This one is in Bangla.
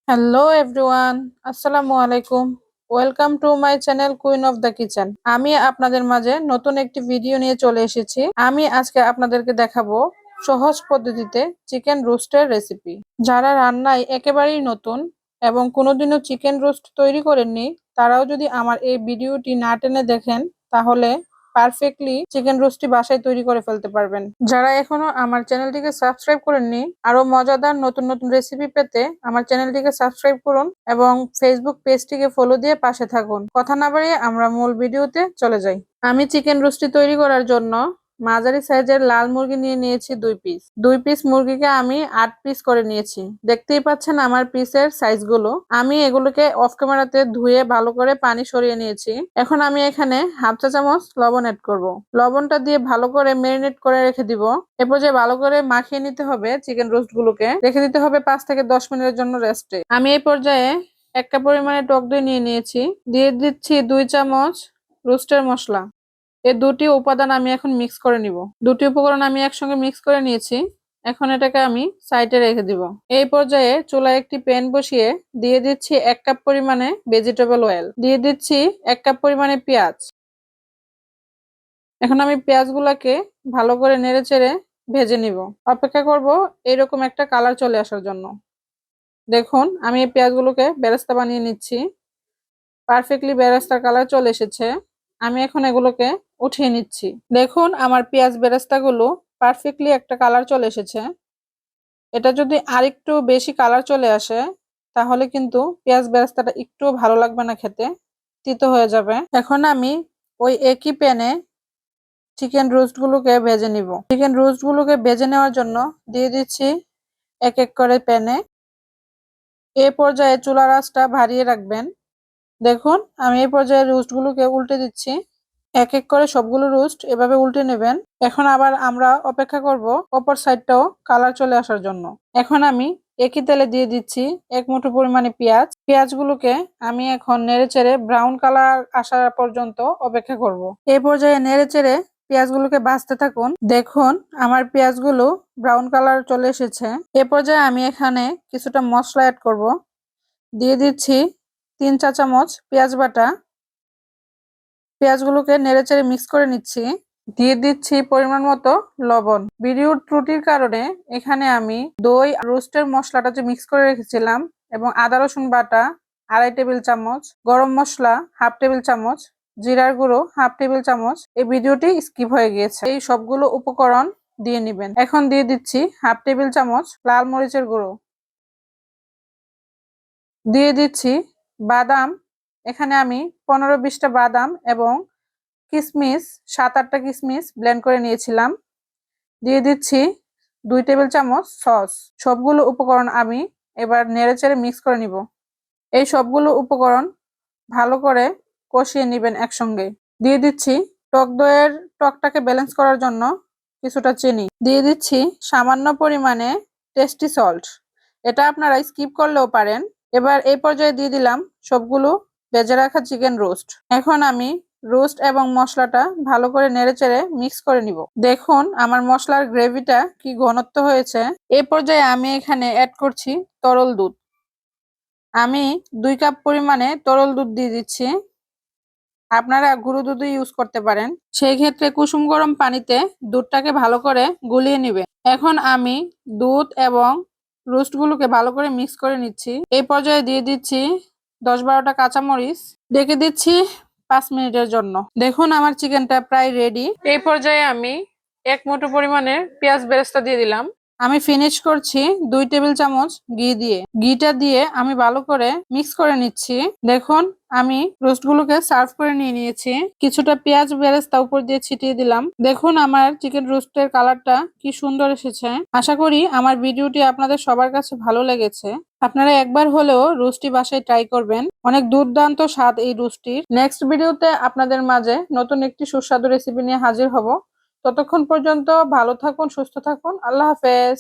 হ্যালো এভরিওয়ান, আসসালামু আলাইকুম। Welcome to my channel queen of the kitchen. আমি আপনাদের মাঝে নতুন একটি ভিডিও নিয়ে চলে এসেছি। আমি আজকে আপনাদেরকে দেখাবো সহজ পদ্ধতিতে চিকেন রোস্টের রেসিপি। যারা রান্নায় একেবারেই নতুন এবং কোনোদিনও চিকেন রোস্ট তৈরি করেননি, তারাও যদি আমার এই ভিডিওটি না টেনে দেখেন, তাহলে পারফেক্টলি চিকেন রোস্টটি বাসায় তৈরি করে ফেলতে পারবেন। যারা এখনো আমার চ্যানেলটিকে সাবস্ক্রাইব করেননি, আরো মজাদার নতুন নতুন রেসিপি পেতে আমার চ্যানেলটিকে সাবস্ক্রাইব করুন এবং ফেসবুক পেজটিকে ফলো দিয়ে পাশে থাকুন। কথা না বাড়িয়ে আমরা মূল ভিডিওতে চলে যাই। আমি চিকেন রোস্টটি তৈরি করার জন্য মাঝারি সাইজের লাল মুরগি নিয়ে নিয়েছি 2 পিস। 2 পিস মুরগিকে আমি 8 পিস করে নিয়েছি। দেখতেই পাচ্ছেন আমার পিসের সাইজগুলো। আমি এগুলোকে অফ ক্যামেরাতে ধুয়ে ভালো করে পানি সরিয়ে নিয়েছি। এখন আমি এখানে হাফ চা চামচ লবণ অ্যাড করব। লবণটা দিয়ে ভালো করে ম্যারিনেট করে রেখে দিব। এরপর যে ভালো করে মাখিয়ে নিতে হবে চিকেন রোস্ট গুলোকে, রেখে দিতে হবে 5 থেকে 10 মিনিটের জন্য রেস্টে। আমি এই পর্যায়ে 1 কাপ পরিমাণে টক দই নিয়ে নিয়েছি। দিয়ে দিচ্ছি 2 চামচ রোস্টের মশলা। এই দুটি উপাদান আমি এখন মিক্স করে নিব। দুটি উপকরণ আমি একসঙ্গে মিক্স করে নিয়েছি। এখন এটাকে আমি সাইডে রেখে দিব। এই পর্যায়ে চুলায় একটি প্যান বসিয়ে দিয়ে দিচ্ছি 1 কাপ পরিমাণে ভেজিটেবল অয়েল। দিয়ে দিচ্ছি 1 কাপ পরিমাণে পেঁয়াজ। এখন আমি পেঁয়াজগুলোকে ভালো করে নেড়েচেড়ে ভেজে নিব। অপেক্ষা করব এরকম একটা কালার চলে আসার জন্য। দেখুন আমি এই পেঁয়াজগুলোকে বেরেস্তা বানিয়ে নিচ্ছি। পারফেক্টলি বেরেস্তার কালার চলে এসেছে। আমি এখন এগুলোকে উঠিয়ে নিচ্ছি। দেখুন আমার পেঁয়াজ বেরেস্তাগুলো পারফেক্টলি একটা কালার চলে এসেছে। এটা যদি আরেকটু বেশি কালার চলে আসে, তাহলে কিন্তু পেঁয়াজ বেরেস্তাটা একটু ভালো লাগবে না খেতে, তিতো হয়ে যাবে। এখন আমি ওই একই প্যানে চিকেন রোস্ট গুলোকে ভেজে নিব। চিকেন রোস্ট গুলোকে ভেজে নেওয়ার জন্য দিয়ে দিচ্ছি এক এক করে প্যানে। এ পর্যায়ে চুলার আঁচটা বাড়িয়ে রাখবেন। দেখুন আমি এই পর্যায়ে রোস্ট গুলোকে উল্টে দিচ্ছি। এক এক করে সবগুলো রোস্ট এভাবে উল্টে নেবেন। এখন আবার আমরা অপেক্ষা করব অপর সাইডটাও কালার চলে আসার জন্য। এখন আমি একই তেলে দিয়ে দিচ্ছি 1 মুঠো পরিমাণে পেঁয়াজ। পেঁয়াজগুলোকে আমি এখন নেড়েচেড়ে ব্রাউন কালার আসা পর্যন্ত অপেক্ষা করব। এই পর্যায়ে নেড়েচেড়ে পেঁয়াজগুলোকে ভাজতে থাকুন। দেখুন আমার পেঁয়াজগুলো ব্রাউন কালার চলে এসেছে। এ পর্যায়ে আমি এখানে কিছুটা মশলা অ্যাড করব। দিয়ে দিচ্ছি 3 চা চামচ পেঁয়াজ বাটা। পেঁয়াজগুলোকে নেড়েচেড়ে মিক্স করে নিচ্ছি। দিয়ে দিচ্ছি পরিমাণ মতো লবণ। ভিডিওর ত্রুটির কারণে এখানে আমি দই রোস্টের মশলাটা যে মিক্স করে রেখেছিলাম এবং আদা রসুন বাটা 2.5 টেবিল চামচ, গরম মশলা 1/2 টেবিল চামচ, জিরার গুঁড়ো 1/2 টেবিল চামচ, এই ভিডিওটি স্কিপ হয়ে গিয়েছে। এই সবগুলো উপকরণ দিয়ে নিবেন। এখন দিয়ে দিচ্ছি 1/2 টেবিল চামচ লাল মরিচের গুঁড়ো। দিয়ে দিচ্ছি বাদাম। এখানে আমি 15-20টা বাদাম এবং কিশমিশ 7-8টা কিশমিশ ব্লেন্ড করে নিয়েছিলাম। দিয়ে দিচ্ছি 2 টেবিল চামচ সস। সবগুলো উপকরণ আমি এবার নেড়েচেড়ে মিক্স করে নিব। এই সবগুলো উপকরণ ভালো করে কষিয়ে নেবেন একসঙ্গে। দিয়ে দিচ্ছি টক দইয়ের টকটাকে ব্যালেন্স করার জন্য কিছুটা চিনি। দিয়ে দিচ্ছি সামান্য পরিমাণে টেস্টি সল্ট। এটা আপনারা স্কিপ করলেও পারেন। এবার এই পর্যায়ে দিয়ে দিলাম সবগুলো ভেজে রাখা চিকেন রোস্ট। এখন আমি রোস্ট এবং মশলাটা ভালো করে নেড়েচেড়ে মিক্স করে নিব। দেখুন আমার মশলার গ্রেভিটা কি ঘনত্ব হয়েছে। এই পর্যায়ে আমি এখানে অ্যাড করছি তরল দুধ। আমি 2 কাপ পরিমাণে তরল দুধ দিয়ে দিচ্ছি। আপনারা গুঁড়ো দুধ ইউজ করতে পারেন। সেই ক্ষেত্রে কুসুম গরম পানিতে দুধটাকে ভালো করে গুলিয়ে নিবে। এখন আমি দুধ এবং রোস্টগুলোকে ভালো করে মিক্স করে নিচ্ছি। এই পর্যায়ে দিয়ে দিচ্ছি 10-12টা কাঁচামরিচ। ঢেকে দিচ্ছি 5 মিনিটের জন্য। দেখুন আমার চিকেনটা প্রায় রেডি। এই পর্যায়ে আমি 1 মুঠো পরিমাণের পেঁয়াজ বেরেস্তা দিয়ে দিলাম। আমি ফিনিশ করছি 2 টেবিল চামচ ঘি দিয়ে। ঘিটা দিয়ে আমি ভালো করে মিক্স করে নিচ্ছি। দেখুন আমি রোস্টগুলোকে সার্ভ করে নিয়ে নিয়েছি। কিছুটা পেঁয়াজ বেরেস্তা উপর দিয়ে ছিটিয়ে দিলাম। দেখুন আমার চিকেন রোস্টের কালারটা কি সুন্দর এসেছে। আশা করি আমার ভিডিওটি আপনাদের সবার কাছে ভালো লেগেছে। আপনারা একবার হলেও রোস্টটি বাসায় ট্রাই করবেন। অনেক দুর্দান্ত স্বাদ এই রোস্টটির। নেক্সট ভিডিওতে আপনাদের মাঝে নতুন একটি সুস্বাদু রেসিপি নিয়ে হাজির হব। ততক্ষণ পর্যন্ত ভালো থাকুন, সুস্থ থাকুন। আল্লাহ হাফেজ।